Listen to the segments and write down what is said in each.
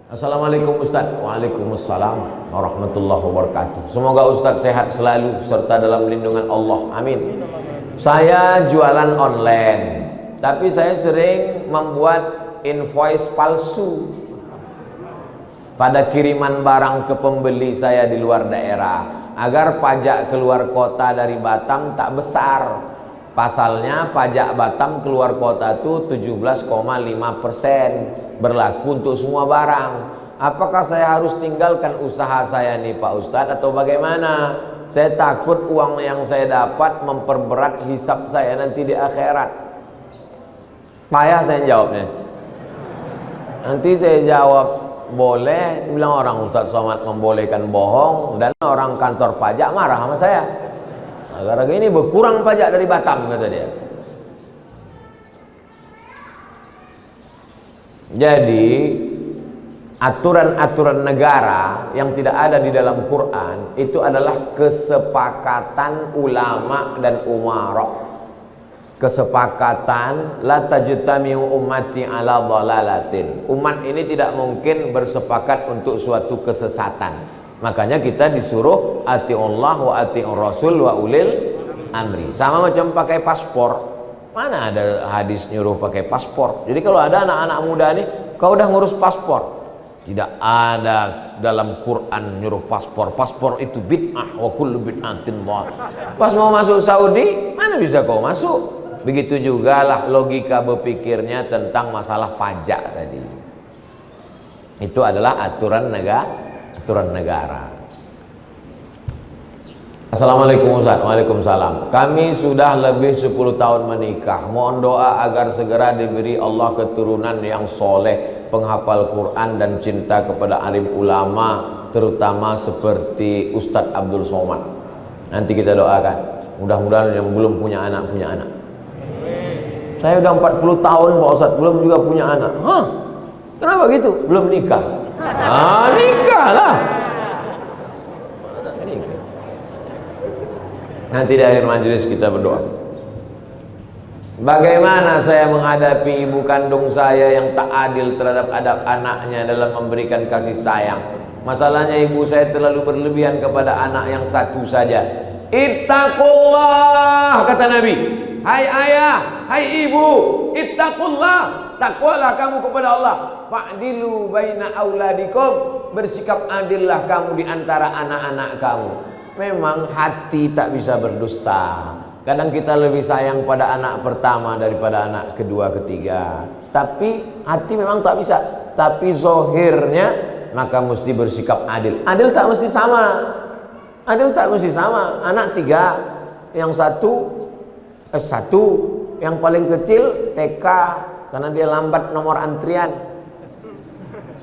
Assalamualaikum Ustaz. Waalaikumsalam warahmatullahi wabarakatuh. Semoga Ustaz sehat selalu serta dalam lindungan Allah. Amin. Saya jualan online, tapi saya sering membuat invoice palsu pada kiriman barang ke pembeli saya di luar daerah agar pajak keluar kota dari Batam tak besar. Pasalnya pajak Batam keluar kota itu 17,5%. Berlaku untuk semua barang. Apakah saya harus tinggalkan usaha saya nih Pak Ustadz atau bagaimana? Saya takut uang yang saya dapat memperberat hisab saya nanti di akhirat. Payah saya jawabnya. Nanti saya jawab boleh, bilang orang Ustadz Somad membolehkan bohong, dan orang kantor pajak marah sama saya. Gara-gara ini berkurang pajak dari Batam, kata dia. Jadi aturan-aturan negara yang tidak ada di dalam Quran itu adalah kesepakatan ulama dan umara. Kesepakatan la tajtami'u ummati ala dhalalatin. Umat ini tidak mungkin bersepakat untuk suatu kesesatan. Makanya kita disuruh atiullah wa atiur rasul wa ulil amri. Sama macam pakai paspor. Mana ada hadis nyuruh pakai paspor? Jadi kalau ada anak-anak muda nih, kau udah ngurus paspor. Tidak ada dalam Quran nyuruh paspor. Paspor itu bid'ah wa kullu bid'atin dhalalah. Pas mau masuk Saudi, mana bisa kau masuk? Begitu juga lah logika berpikirnya tentang masalah pajak tadi. Itu adalah aturan negara. Assalamualaikum Ustaz. Waalaikumsalam. Kami sudah lebih 10 tahun menikah. Mohon doa agar segera diberi Allah keturunan yang soleh, penghafal Quran dan cinta kepada alim ulama, terutama seperti Ustadz Abdul Somad. Nanti kita doakan. Mudah-mudahan yang belum punya anak punya anak. Saya udah 40 tahun Pak Ustadz belum juga punya anak. Hah? Kenapa gitu? Belum nikah. Nikah lah. Nanti di akhir majelis kita berdoa. Bagaimana saya menghadapi ibu kandung saya yang tak adil terhadap adab anaknya dalam memberikan kasih sayang? Masalahnya ibu saya terlalu berlebihan kepada anak yang satu saja. Ittaqullah, kata Nabi. Hai ayah, hai ibu, ittaqullah, takwalah kamu kepada Allah. Fa'dilu baina auladikum, bersikap adillah kamu di antara anak-anak kamu. Memang hati tak bisa berdusta. Kadang kita lebih sayang pada anak pertama daripada anak kedua, ketiga. Tapi hati memang tak bisa. Tapi zohirnya maka mesti bersikap adil. Adil tak mesti sama. Adil tak mesti sama. Anak 3, yang satu S1, yang paling kecil TK karena dia lambat nomor antrian.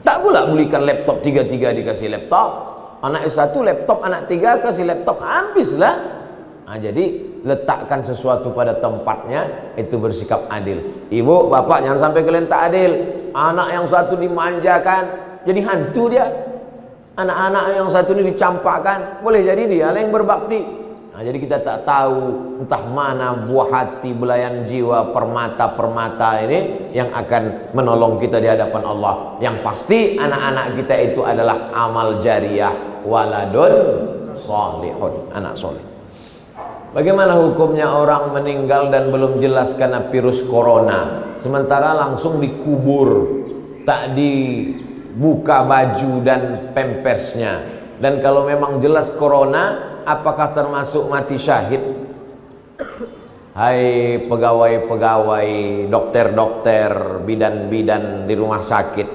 Tak pula belikan laptop 3 dikasih laptop. Anak S1 laptop, anak 3 kasih laptop, habislah. Jadi letakkan sesuatu pada tempatnya, itu bersikap adil. Ibu, bapak jangan sampai kalian tak adil. Anak yang satu dimanjakan, jadi hantu dia. Anak-anak yang satu ini dicampakkan, boleh jadi dia yang berbakti. Jadi kita tak tahu entah mana buah hati, belayan jiwa, permata-permata ini yang akan menolong kita di hadapan Allah. Yang pasti anak-anak kita itu adalah amal jariyah, waladun solihun, anak soleh. Bagaimana hukumnya orang meninggal dan belum jelas karena virus corona, sementara langsung dikubur, tak dibuka baju dan pampersnya? Dan kalau memang jelas corona, apakah termasuk mati syahid? Hai pegawai-pegawai, dokter-dokter, bidan-bidan di rumah sakit,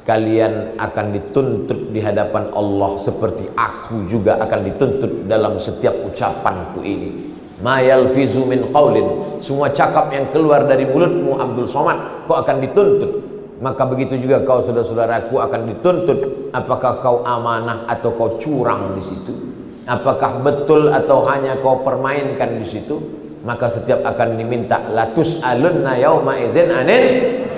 kalian akan dituntut di hadapan Allah seperti aku juga akan dituntut dalam setiap ucapanku ini. Ma yalfizu min qaulin, semua cakap yang keluar dari mulutmu Abdul Somad, kau akan dituntut. Maka begitu juga kau saudara-saudaraku akan dituntut. Apakah kau amanah atau kau curang di situ? Apakah betul atau hanya kau permainkan di situ? Maka setiap akan diminta latus alunna yauma idzin anin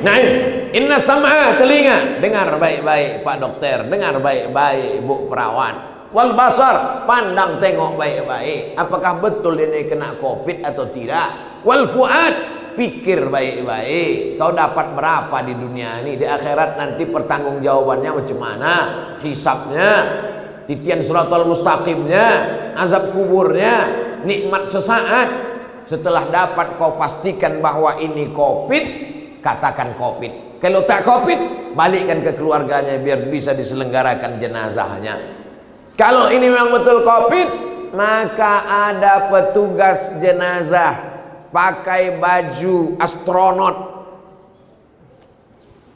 na'im. Inna sam'a, telinga, dengar baik-baik Pak Dokter, dengar baik-baik Bu Perawat. Wal basar, pandang tengok baik-baik. Apakah betul ini kena Covid atau tidak? Wal fuad, pikir baik-baik. Kau dapat berapa di dunia ini? Di akhirat nanti pertanggungjawabannya macam mana? Hisabnya, titian siratal mustaqimnya, azab kuburnya, nikmat sesaat. Setelah dapat kau pastikan bahwa ini Covid, katakan Covid. Kalau tak Covid, balikkan ke keluarganya biar bisa diselenggarakan jenazahnya. Kalau ini memang betul Covid, maka ada petugas jenazah pakai baju astronot,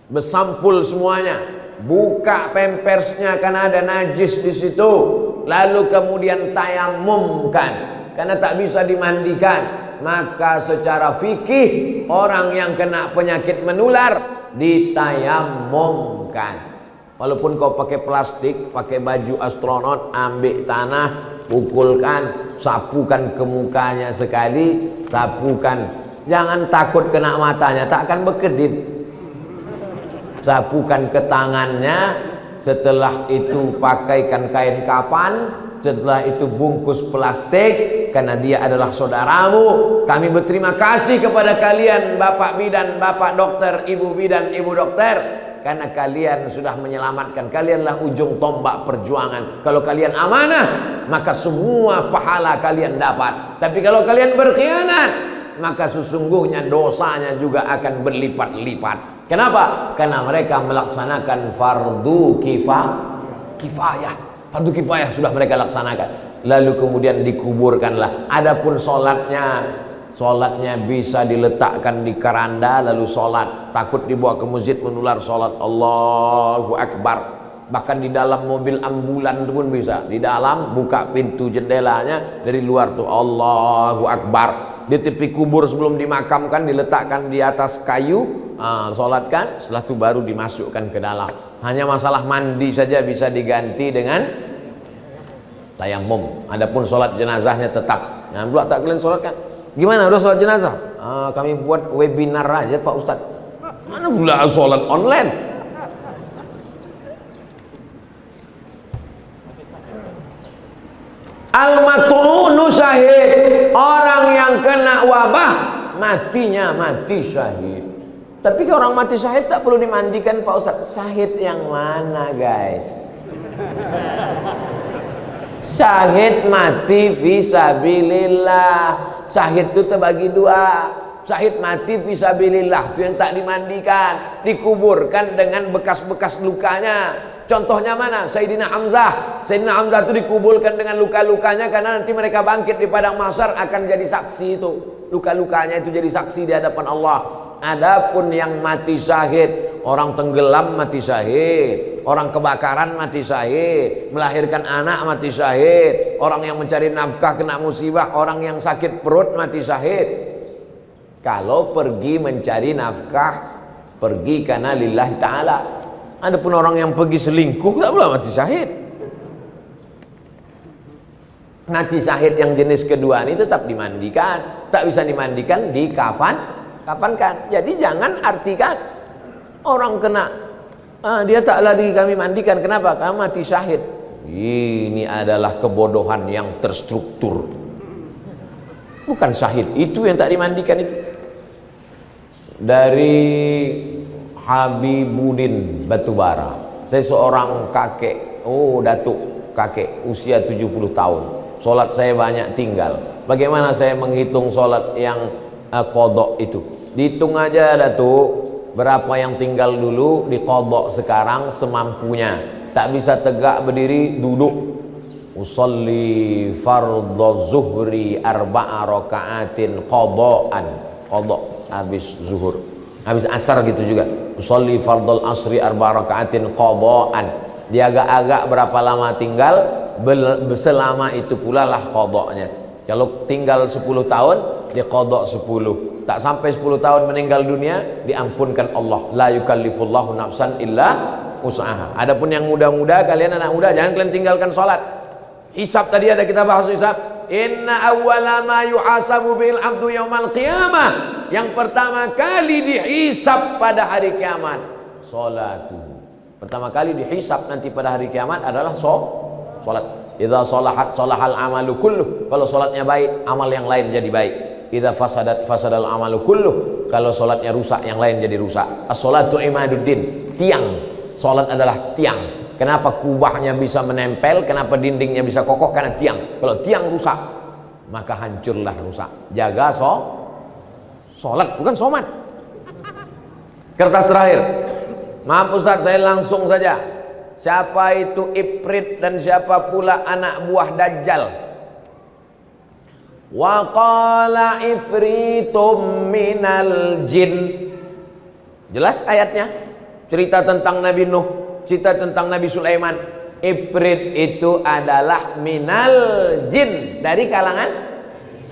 bersampul semuanya, buka pampersnya karena ada najis di situ, lalu kemudian tayamumkan karena tak bisa dimandikan. Maka secara fikih orang yang kena penyakit menular ditayamumkan. Walaupun kau pakai plastik, pakai baju astronot, ambil tanah, pukulkan, sapukan ke mukanya sekali, sapukan. Jangan takut kena matanya, tak akan berkedip. Sapukan ke tangannya, setelah itu pakaikan kain kafan, setelah itu bungkus plastik, karena dia adalah saudaramu. Kami berterima kasih kepada kalian, Bapak Bidan, Bapak Dokter, Ibu Bidan, Ibu Dokter, karena kalian sudah menyelamatkan. Kalianlah ujung tombak perjuangan. Kalau kalian amanah, maka semua pahala kalian dapat. Tapi kalau kalian berkhianat, maka sesungguhnya dosanya juga akan berlipat-lipat. Kenapa? Karena mereka melaksanakan fardu kifayah. Fardu kifayah sudah mereka laksanakan. Lalu kemudian dikuburkanlah. Adapun sholatnya bisa diletakkan di keranda lalu sholat. Takut dibawa ke masjid menular sholat. Allahu Akbar. Bahkan di dalam mobil ambulan pun bisa. Di dalam buka pintu jendelanya, dari luar tuh Allahu Akbar. Di tepi kubur sebelum dimakamkan diletakkan di atas kayu, sholatkan. Setelah itu baru dimasukkan ke dalam. Hanya masalah mandi saja bisa diganti dengan tayamum. Adapun sholat jenazahnya tetap. Nah, pula tak kalian sholatkan. Gimana udah sholat jenazah? Kami buat webinar aja Pak Ustadz. Mana pula sholat online? Al-mat'unu syahid. Orang yang kena wabah matinya mati syahid. Tapi kalau orang mati syahid tak perlu dimandikan Pak Ustadz. Syahid yang mana guys? Syahid mati fisabilillah. Syahid itu terbagi dua. Syahid mati fisabilillah itu yang tak dimandikan, dikuburkan dengan bekas-bekas lukanya. Contohnya mana? Sayyidina Hamzah. Sayyidina Hamzah itu dikuburkan dengan luka-lukanya karena nanti mereka bangkit di padang mahsyar akan jadi saksi itu. Luka-lukanya itu jadi saksi di hadapan Allah. Adapun yang mati syahid, orang tenggelam mati syahid, orang kebakaran mati syahid, melahirkan anak mati syahid, orang yang mencari nafkah kena musibah, orang yang sakit perut mati syahid. Kalau pergi mencari nafkah, pergi karena lillahi ta'ala. Adapun orang yang pergi selingkuh, tak boleh mati syahid. Mati syahid yang jenis kedua ini tetap dimandikan. Tak bisa dimandikan, kafankan. Jadi jangan artikan orang kena dia tak lagi kami mandikan. Kenapa? Karena mati syahid. Ini adalah kebodohan yang terstruktur. Bukan syahid itu yang tak dimandikan itu. Dari Habibuddin Batubara. Saya seorang kakek, datuk kakek usia 70 tahun. Solat saya banyak tinggal. Bagaimana saya menghitung solat yang qadha itu? Dihitung aja datuk, berapa yang tinggal dulu diqadha sekarang semampunya. Tak bisa tegak berdiri, duduk. Usolli fardhu zuhri arba'a raka'atin qadha'an. Qadha habis zuhur. Habis asar gitu juga. Usolli fardhul asri arba'a raka'atin qadha'an. Dia agak-agak berapa lama tinggal, selama itu pula lah qadha'nya. Kalau tinggal 10 tahun, dia qadha 10. Tak sampai 10 tahun meninggal dunia, diampunkan Allah. La yukallifullahu nafsan illa usaha. Adapun yang muda-muda, kalian anak muda, jangan kalian tinggalkan sholat. Hisab tadi ada kita bahas hisab. Inna awwala ma yuhasabu bil abdu yaumal qiyamah. Yang pertama kali dihisab pada hari kiamat, salatu. Pertama kali dihisab nanti pada hari kiamat adalah salat. Idza salahat salahal amalu kulluh. Kalau salatnya baik, amal yang lain jadi baik. Idza fasadat fasadal amalu kulluh. Kalau salatnya rusak, yang lain jadi rusak. As-salatu imaduddin. Tiang. Salat adalah tiang. Kenapa kubahnya bisa menempel? Kenapa dindingnya bisa kokoh? Karena tiang. Kalau tiang rusak, maka hancurlah rusak. Jaga salat, bukan somat. Kertas terakhir. Maaf Ustaz, saya langsung saja. Siapa itu Ifrit dan siapa pula anak buah Dajjal? Wa qala ifritum minal jin. Jelas ayatnya. Cerita tentang Nabi Nuh, cerita tentang Nabi Sulaiman. Ifrit itu adalah minal jin, dari kalangan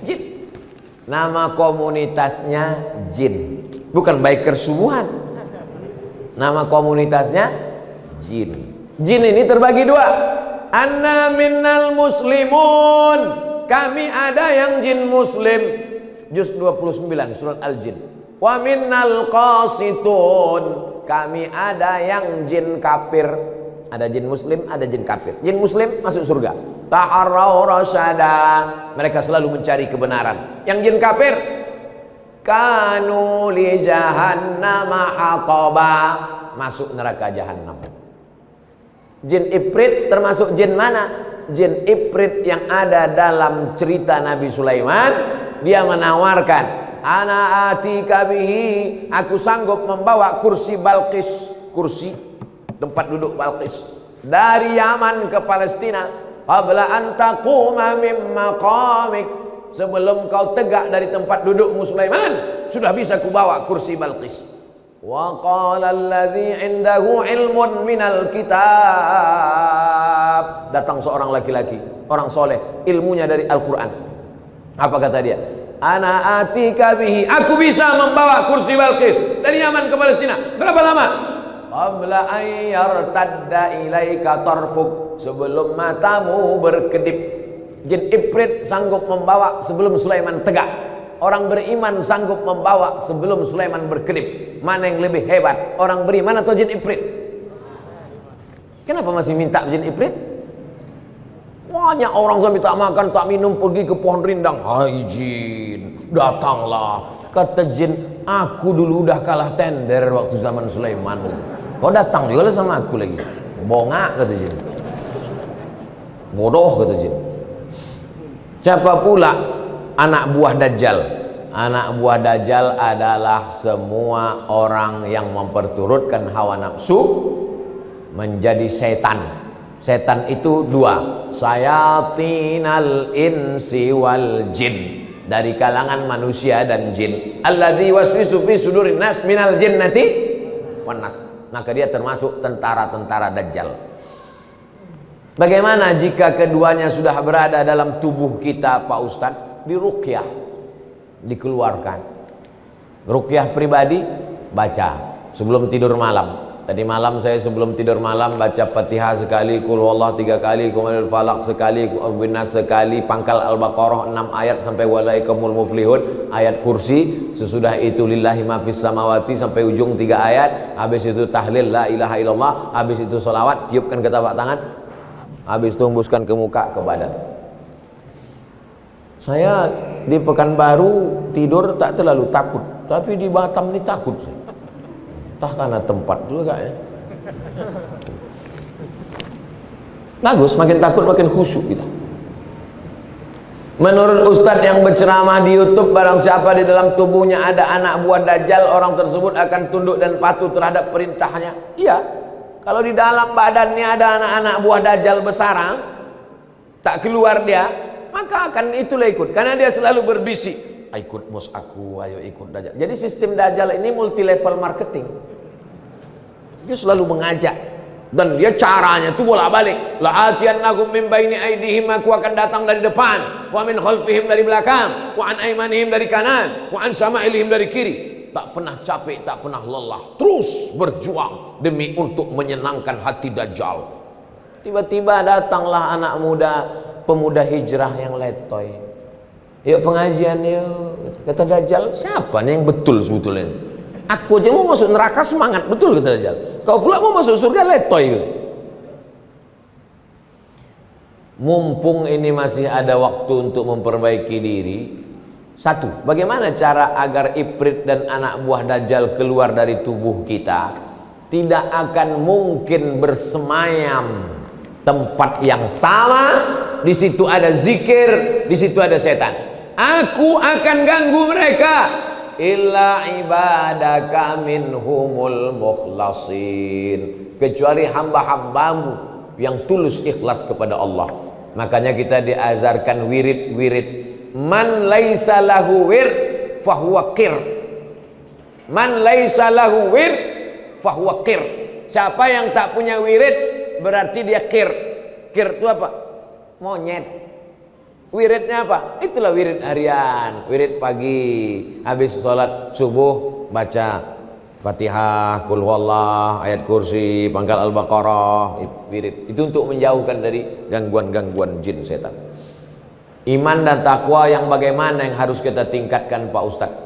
jin. Nama komunitasnya jin, bukan biker subuhan. Nama komunitasnya jin. Jin ini terbagi dua. Anna minnal muslimun. Kami ada yang jin muslim. Juz 29 surat Al-Jin. Wa minnal qasitun. Kami ada yang jin kafir. Ada jin muslim, ada jin kafir. Jin muslim masuk surga. Taharraw rasyada. Mereka selalu mencari kebenaran. Yang jin kafir, kanu li jahannama haqaba. Masuk neraka jahannam. Jin Ifrit termasuk jin mana? Jin Ifrit yang ada dalam cerita Nabi Sulaiman. Dia menawarkan, ana atika bihi, aku sanggup membawa kursi Balqis, kursi tempat duduk Balqis, dari Yaman ke Palestina. Qabla an taquma min maqamik, sebelum kau tegak dari tempat dudukmu Sulaiman, sudah bisa kubawa kursi Balqis. Wa qala alladhi indahu ilmun minal kitab. Datang seorang laki-laki, orang soleh, ilmunya dari Al-Quran. Apa kata dia? Ana atika bihi, aku bisa membawa kursi Balqis dari Yaman ke Palestina. Berapa lama? Qabla an yartadda ilaika tarfuk, sebelum matamu berkedip. Jin Ifrit sanggup membawa sebelum Sulaiman tegak. Orang beriman sanggup membawa sebelum Sulaiman berkedip. Mana yang lebih hebat? Orang beriman atau jin Ifrit? Kenapa masih minta jin Ifrit? Banyak orang sampai tak makan, tak minum, pergi ke pohon rindang. Hai jin, datanglah. Kata jin, aku dulu udah kalah tender waktu zaman Sulaiman. Kau datang juga sama aku lagi. Bongak, kata jin. Bodoh, kata jin. Siapa pula anak buah Dajjal? Anak buah Dajjal adalah semua orang yang memperturutkan hawa nafsu menjadi setan. Setan itu dua, sayatinal insi wal jin, dari kalangan manusia dan jin. Alladzi waswisu fi sudurin nas minal jinnati wan nas. Maka dia termasuk tentara-tentara Dajjal. Bagaimana jika keduanya sudah berada dalam tubuh kita, Pak Ustadz? Diruqyah, dikeluarkan. Ruqyah pribadi, baca sebelum tidur malam. Tadi malam saya sebelum tidur malam baca Fatihah sekali, Qul huwallahu 3 kali, Qul falaq sekali, Qul nas sekali, pangkal Al-Baqarah 6 ayat sampai walaikumul muflihun, ayat kursi. Sesudah itu lillahi ma fis samawati sampai ujung 3 ayat. Habis itu tahlil la ilaha illallah, habis itu selawat, tiupkan ke telapak tangan, habis itu hembuskan ke muka, ke badan. Saya di Pekanbaru tidur tak terlalu takut, tapi di Batam ini takut saya. Entah karena tempat juga ya. Bagus, makin takut makin khusyuk kita. Menurut Ustadz yang berceramah di YouTube, barang siapa di dalam tubuhnya ada anak buah Dajjal, orang tersebut akan tunduk dan patuh terhadap perintahnya. Iya, kalau di dalam badannya ada anak-anak buah Dajjal besarang, tak keluar dia, maka akan itulah ikut, karena dia selalu berbisik, ikut bos aku, ayo ikut Dajjal. Jadi sistem Dajjal ini multi level marketing. Dia selalu mengajak, dan dia caranya itu bolak-balik. La'atiyannakum min baini aidihim, aku akan datang dari depan, wa min khalfihim, dari belakang, wa an aimanihim, dari kanan, wa an sama'ilihim, dari kiri. Tak pernah capek, tak pernah lelah, terus berjuang demi untuk menyenangkan hati Dajjal. Tiba-tiba datanglah anak muda, pemuda hijrah yang letoy. Yuk pengajian yuk. Kata Dajjal, siapa nih yang betul sebetulnya? Aku aja mau masuk neraka semangat betul, kata Dajjal. Kau pula mau masuk surga letoy. Mumpung ini masih ada waktu untuk memperbaiki diri, Satu, bagaimana cara agar Ifrit dan anak buah Dajjal keluar dari tubuh kita? Tidak akan mungkin bersemayam tempat yang sama. Di situ ada zikir, di situ ada setan. Aku akan ganggu mereka. Illa ibadaka minhumul mukhlasin, kecuali hamba-hambamu yang tulus ikhlas kepada Allah. Makanya kita diazarkan wirid-wirid. Man laisa lahu wird fahuwa qir. Man laisa lahu wird fahuwa qir. Siapa yang tak punya wirid berarti dia qir. Qir itu apa? Monyet. Wiridnya apa? Itulah wirid harian, wirid pagi. Habis sholat subuh baca Fatihah, Qul huwallah, ayat kursi, pangkal Al-Baqarah. Wirid itu untuk menjauhkan dari gangguan-gangguan jin setan. Iman dan takwa yang bagaimana yang harus kita tingkatkan Pak Ustadz?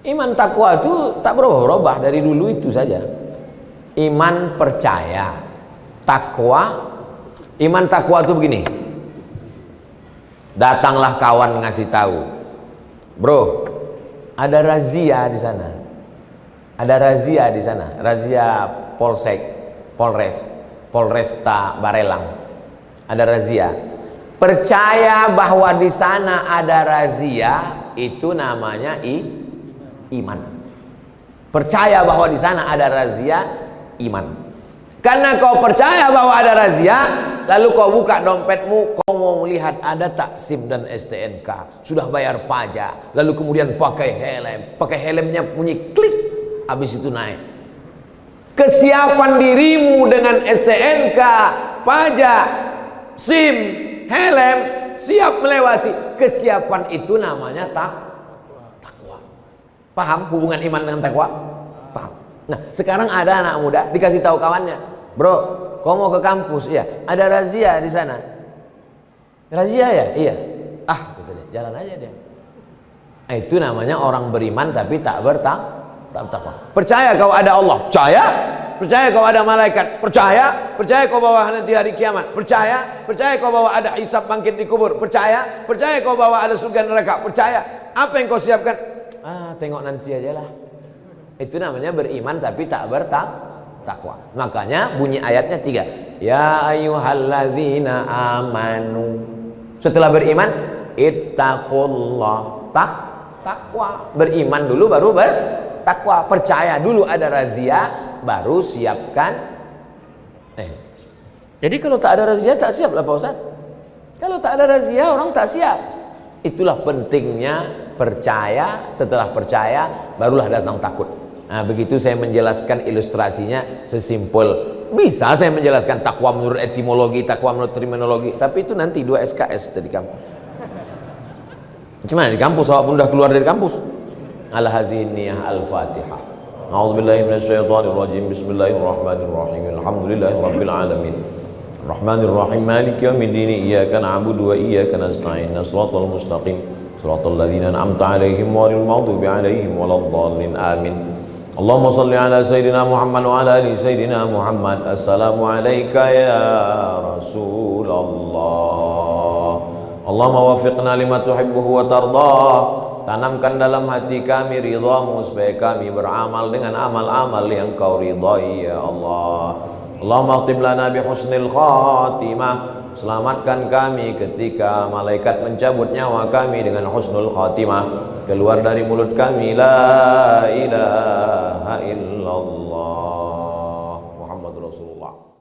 Iman takwa itu tak berubah-ubah dari dulu itu saja. Iman percaya, takwa. Iman takwa itu begini. Datanglah kawan ngasih tahu, bro, ada razia di sana. Ada razia di sana. Razia Polsek, Polresta Barelang. Ada razia. Percaya bahwa di sana ada razia, itu namanya iman. Percaya bahwa di sana ada razia, iman. Karena kau percaya bahwa ada razia, lalu kau buka dompetmu, kau mau melihat ada tak SIM dan STNK, sudah bayar pajak, lalu kemudian pakai helmnya bunyi klik, habis itu naik. Kesiapan dirimu dengan STNK, pajak, SIM, helm, siap melewati. Kesiapan itu namanya takwa. Paham hubungan iman dengan takwa? Paham. Nah, sekarang ada anak muda dikasih tahu kawannya, bro, kau mau ke kampus? Iya. Ada razia di sana. Razia ya? Iya. Ah, gitu deh. Jalan aja dia. Itu namanya orang beriman tapi tak bertakwa. Percaya kau ada Allah? Percaya. Percaya kau ada malaikat? Percaya. Percaya kau bahwa nanti hari kiamat? Percaya. Percaya kau bahwa ada hisab bangkit di kubur? Percaya. Percaya kau bahwa ada surga neraka? Percaya. Apa yang kau siapkan? Tengok nanti aja lah. Itu namanya beriman tapi tak bertakwa. Makanya bunyi ayatnya 3. Ya ayyuhalladzina amanu. Setelah beriman, ittaqullah. Takwa. Beriman dulu baru bertakwa. Percaya dulu ada razia, baru siapkan. Jadi kalau tak ada razia tak siap lah Pak Ustaz. Kalau tak ada razia orang tak siap. Itulah pentingnya percaya. Setelah percaya barulah datang takut. Nah, begitu saya menjelaskan ilustrasinya sesimpel. Bisa saya menjelaskan takwa menurut etimologi, takwa menurut terminologi, tapi itu nanti 2 SKS dari kampus. Cuman di kampus awak pun dah keluar dari kampus. Al-Haziniyah Al-Fatihah. A'udzubillahi minasyaitonirrajim. Bismillahirrahmanirrahim. Alhamdulillahirabbil alamin. Rahmanirrahim. Maliki yaumiddin. Iyyaka na'budu wa iyyaka nasta'in. Shiratal mustaqim. Shiratal ladzina an'amta 'alaihim ghairil maghdubi 'alaihim waladdallin. Amin. Allahumma shalli ala sayyidina Muhammad wa ala ali sayyidina Muhammad. Assalamu alayka ya Rasulullah. Allahumma wafiqna lima tuhibbuhu wa tardah. Tanamkan dalam hati kami ridhamu supaya kami beramal dengan amal-amal yang kau ridhai ya Allah. Allahumma aktib lana bi husnil khatimah. Selamatkan kami ketika malaikat mencabut nyawa kami dengan husnul khatimah. Keluar dari mulut kami la ilaha illallah Muhammad Rasulullah.